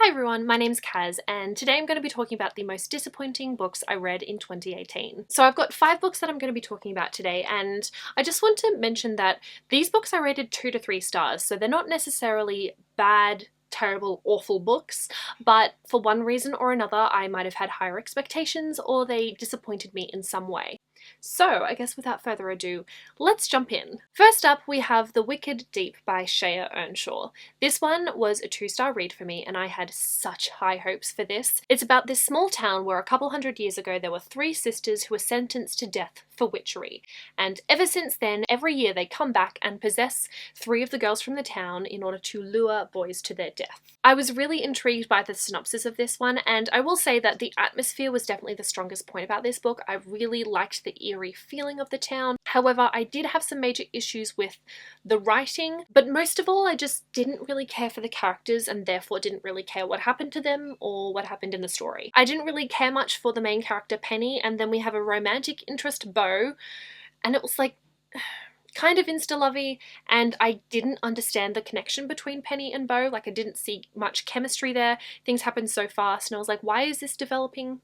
Hi everyone, my name's Kaz and today I'm going to be talking about the most disappointing books I read in 2018. So I've got 5 books that I'm going to be talking about today, and I just want to mention that these books I rated 2 to 3 stars, so they're not necessarily bad, terrible, awful books, but for one reason or another I might have had higher expectations or they disappointed me in some way. So I guess without further ado, let's jump in. First up we have The Wicked Deep by Shea Earnshaw. This one was a 2-star read for me and I had such high hopes for this. It's about this small town where a couple hundred years ago there were 3 sisters who were sentenced to death for witchery, and ever since then every year they come back and possess 3 of the girls from the town in order to lure boys to their death. I was really intrigued by the synopsis of this one, and I will say that the atmosphere was definitely the strongest point about this book. I really liked the eerie feeling of the town. However, I did have some major issues with the writing, but most of all I just didn't really care for the characters and therefore didn't really care what happened to them or what happened in the story. I didn't really care much for the main character Penny, and then we have a romantic interest Beau, and it was like kind of insta-lovey, and I didn't understand the connection between Penny and Beau. Like, I didn't see much chemistry there. Things happened so fast and I was like, why is this developing?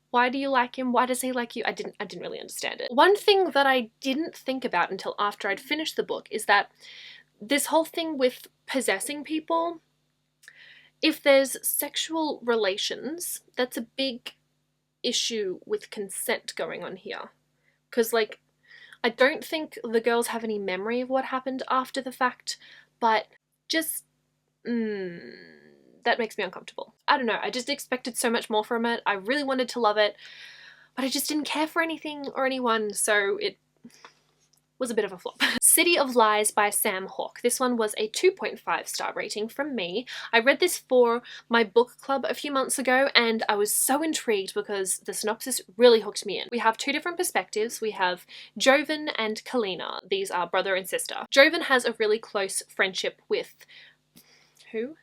Why do you like him? Why does he like you? I didn't really understand it. One thing that I didn't think about until after I'd finished the book is that this whole thing with possessing people, if there's sexual relations, that's a big issue with consent going on here. Because, like, I don't think the girls have any memory of what happened after the fact, but just, that makes me uncomfortable. I don't know, I just expected so much more from it. I really wanted to love it, but I just didn't care for anything or anyone, so it was a bit of a flop. City of Lies by Sam Hawke. This one was a 2.5 star rating from me. I read this for my book club a few months ago and I was so intrigued because the synopsis really hooked me in. We have 2 different perspectives. We have Joven and Kalina. These are brother and sister. Joven has a really close friendship with who?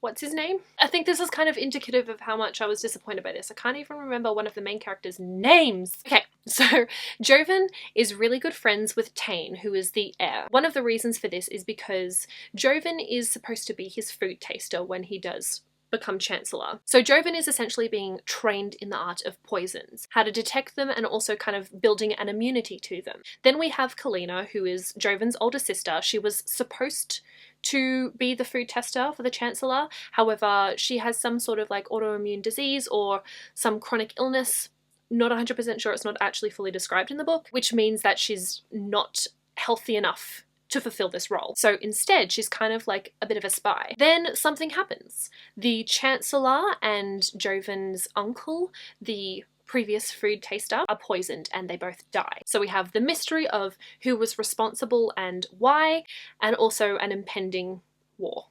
What's his name? I think this is kind of indicative of how much I was disappointed by this. I can't even remember one of the main characters' names. Okay, so Joven is really good friends with Tane, who is the heir. One of the reasons for this is because Joven is supposed to be his food taster when he does become Chancellor. So Joven is essentially being trained in the art of poisons, how to detect them and also kind of building an immunity to them. Then we have Kalina, who is Joven's older sister. She was supposed to be the food tester for the Chancellor. However, she has some sort of like autoimmune disease or some chronic illness. Not 100% sure, it's not actually fully described in the book, which means that she's not healthy enough to fulfill this role. So instead, she's kind of like a bit of a spy. Then something happens. The Chancellor and Joven's uncle, the previous food taster, are poisoned and they both die. So we have the mystery of who was responsible and why, and also an impending war.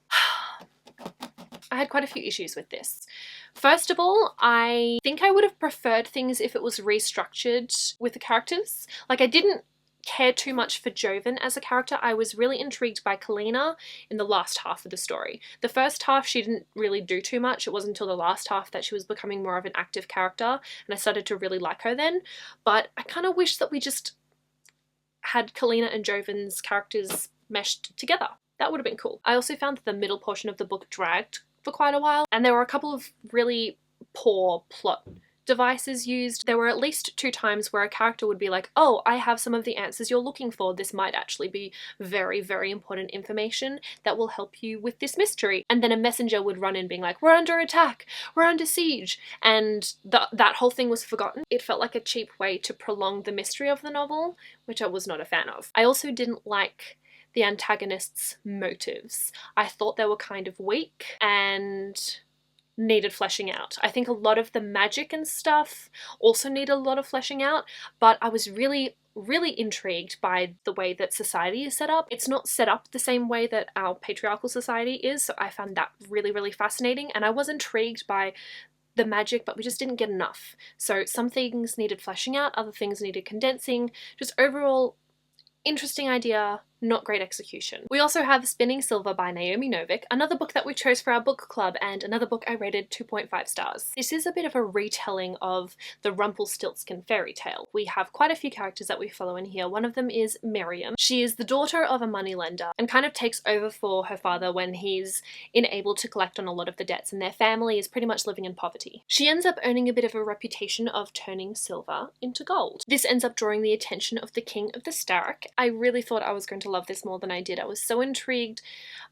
I had quite a few issues with this. First of all, I think I would have preferred things if it was restructured with the characters. Like, I didn't care too much for Joven as a character. I was really intrigued by Kalina in the last half of the story. The first half she didn't really do too much. It wasn't until the last half that she was becoming more of an active character and I started to really like her then. But I kind of wish that we just had Kalina and Joven's characters meshed together. That would have been cool. I also found that the middle portion of the book dragged for quite a while and there were a couple of really poor plot devices used. There were at least 2 times where a character would be like, oh, I have some of the answers you're looking for. This might actually be very, very important information that will help you with this mystery. And then a messenger would run in being like, we're under attack, we're under siege. And that whole thing was forgotten. It felt like a cheap way to prolong the mystery of the novel, which I was not a fan of. I also didn't like the antagonist's motives. I thought they were kind of weak and needed fleshing out. I think a lot of the magic and stuff also need a lot of fleshing out, but I was really intrigued by the way that society is set up. It's not set up the same way that our patriarchal society is, so I found that really fascinating, and I was intrigued by the magic, but we just didn't get enough. So some things needed fleshing out, other things needed condensing. Just overall interesting idea, not great execution. We also have Spinning Silver by Naomi Novik, another book that we chose for our book club and another book I rated 2.5 stars. This is a bit of a retelling of the Rumpelstiltskin fairy tale. We have quite a few characters that we follow in here. One of them is Miriam. She is the daughter of a moneylender and kind of takes over for her father when he's unable to collect on a lot of the debts, and their family is pretty much living in poverty. She ends up earning a bit of a reputation of turning silver into gold. This ends up drawing the attention of the King of the Stark. I really thought I was going to love this more than I did. I was so intrigued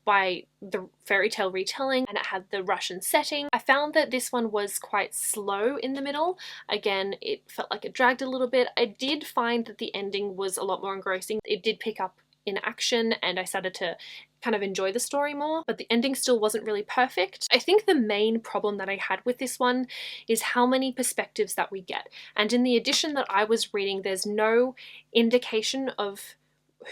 by the fairy tale retelling, and it had the Russian setting. I found that this one was quite slow in the middle. Again, it felt like it dragged a little bit. I did find that the ending was a lot more engrossing. It did pick up in action and I started to kind of enjoy the story more, but the ending still wasn't really perfect. I think the main problem that I had with this one is how many perspectives that we get. And in the edition that I was reading, there's no indication of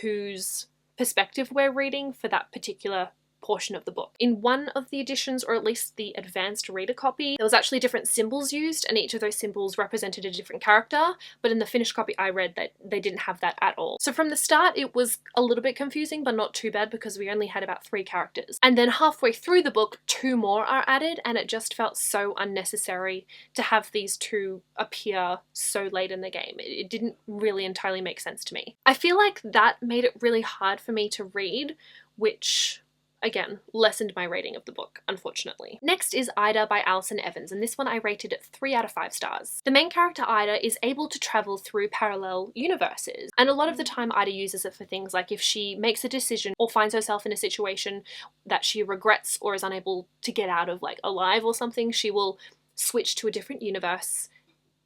whose perspective we're reading for that particular portion of the book. In one of the editions, or at least the advanced reader copy, there was actually different symbols used and each of those symbols represented a different character, but in the finished copy I read that they didn't have that at all. So from the start it was a little bit confusing, but not too bad because we only had about 3 characters. And then halfway through the book 2 more are added, and it just felt so unnecessary to have these 2 appear so late in the game. It didn't really entirely make sense to me. I feel like that made it really hard for me to read, which again, lessened my rating of the book, unfortunately. Next is Ida by Alison Evans, and this one I rated at 3 out of 5 stars. The main character Ida is able to travel through parallel universes, and a lot of the time Ida uses it for things like if she makes a decision or finds herself in a situation that she regrets or is unable to get out of, like alive or something, she will switch to a different universe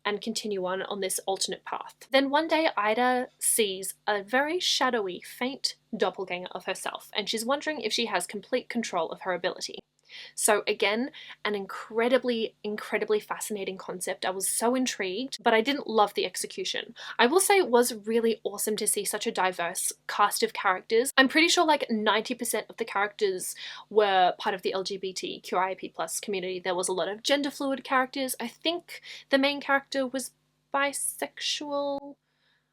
and continue on this alternate path. Then one day Ida sees a very shadowy, faint doppelganger of herself, and she's wondering if she has complete control of her ability. So again, an incredibly fascinating concept. I was so intrigued, but I didn't love the execution. I will say it was really awesome to see such a diverse cast of characters. I'm pretty sure like 90% of the characters were part of the LGBTQIA+ community. There was a lot of gender fluid characters. I think the main character was bisexual.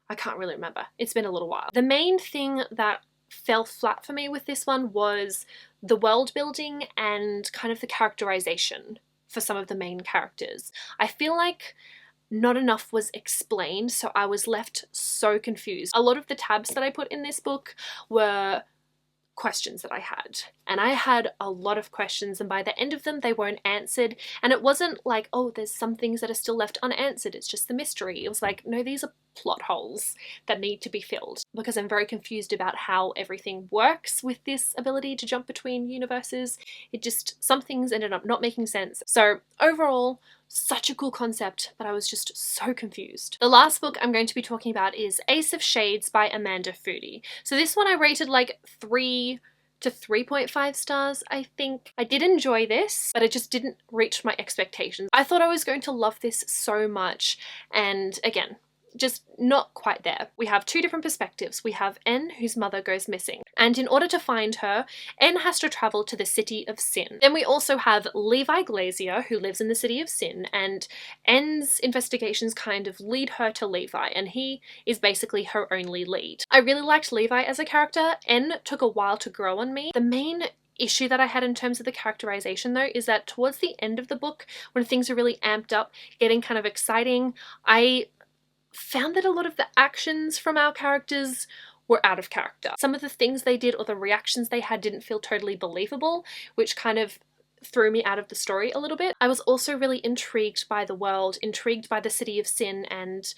I can't really remember. It's been a little while. The main thing that fell flat for me with this one was the world building and kind of the characterization for some of the main characters. I feel like not enough was explained, so I was left so confused. A lot of the tabs that I put in this book were questions that I had, and I had a lot of questions, and by the end of them they weren't answered, and it wasn't like, oh, there's some things that are still left unanswered, it's just the mystery. It was like, no, these are plot holes that need to be filled, because I'm very confused about how everything works with this ability to jump between universes. It just, some things ended up not making sense. So overall, such a cool concept, but I was just so confused. The last book I'm going to be talking about is Ace of Shades by Amanda Foody. So this one I rated like 3 to 3.5 stars, I think. I did enjoy this, but it just didn't reach my expectations. I thought I was going to love this so much, and again, just not quite there. We have 2 different perspectives. We have N, whose mother goes missing, and in order to find her, N has to travel to the City of Sin. Then we also have Levi Glazier, who lives in the City of Sin, and N's investigations kind of lead her to Levi, and he is basically her only lead. I really liked Levi as a character. N took a while to grow on me. The main issue that I had in terms of the characterization though is that towards the end of the book, when things are really amped up, getting kind of exciting, I found that a lot of the actions from our characters were out of character. Some of the things they did or the reactions they had didn't feel totally believable, which kind of threw me out of the story a little bit. I was also really intrigued by the world, intrigued by the City of Sin, and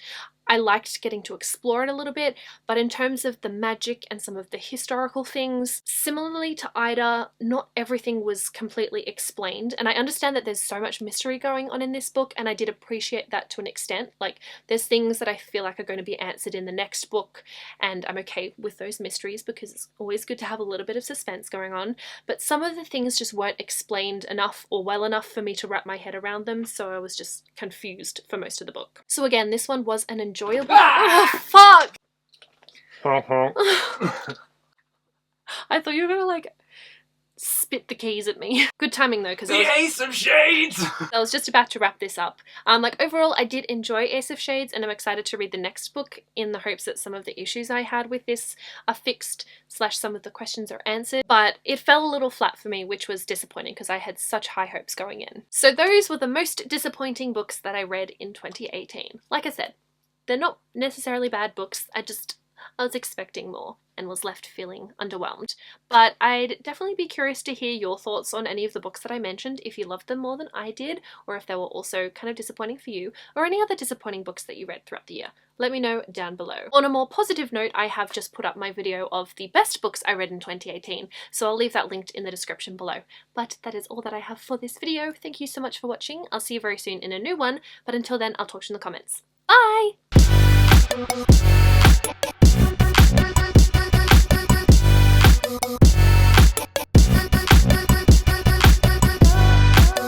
I liked getting to explore it a little bit, but in terms of the magic and some of the historical things, similarly to Ida, not everything was completely explained, and I understand that there's so much mystery going on in this book, and I did appreciate that to an extent. Like, there's things that I feel like are going to be answered in the next book, and I'm okay with those mysteries because it's always good to have a little bit of suspense going on, but some of the things just weren't explained enough or well enough for me to wrap my head around them, so I was just confused for most of the book. So again, this one was an enjoyable. Oh, fuck! I thought you were gonna like spit the keys at me. Good timing though, because the Ace of Shades! I was just about to wrap this up. Like overall, I did enjoy Ace of Shades, and I'm excited to read the next book in the hopes that some of the issues I had with this are fixed / some of the questions are answered. But it fell a little flat for me, which was disappointing because I had such high hopes going in. So those were the most disappointing books that I read in 2018. Like I said, they're not necessarily bad books. I was expecting more and was left feeling underwhelmed. But I'd definitely be curious to hear your thoughts on any of the books that I mentioned, if you loved them more than I did, or if they were also kind of disappointing for you, or any other disappointing books that you read throughout the year. Let me know down below. On a more positive note, I have just put up my video of the best books I read in 2018, so I'll leave that linked in the description below. But that is all that I have for this video. Thank you so much for watching. I'll see you very soon in a new one, but until then, I'll talk to you in the comments. Bye!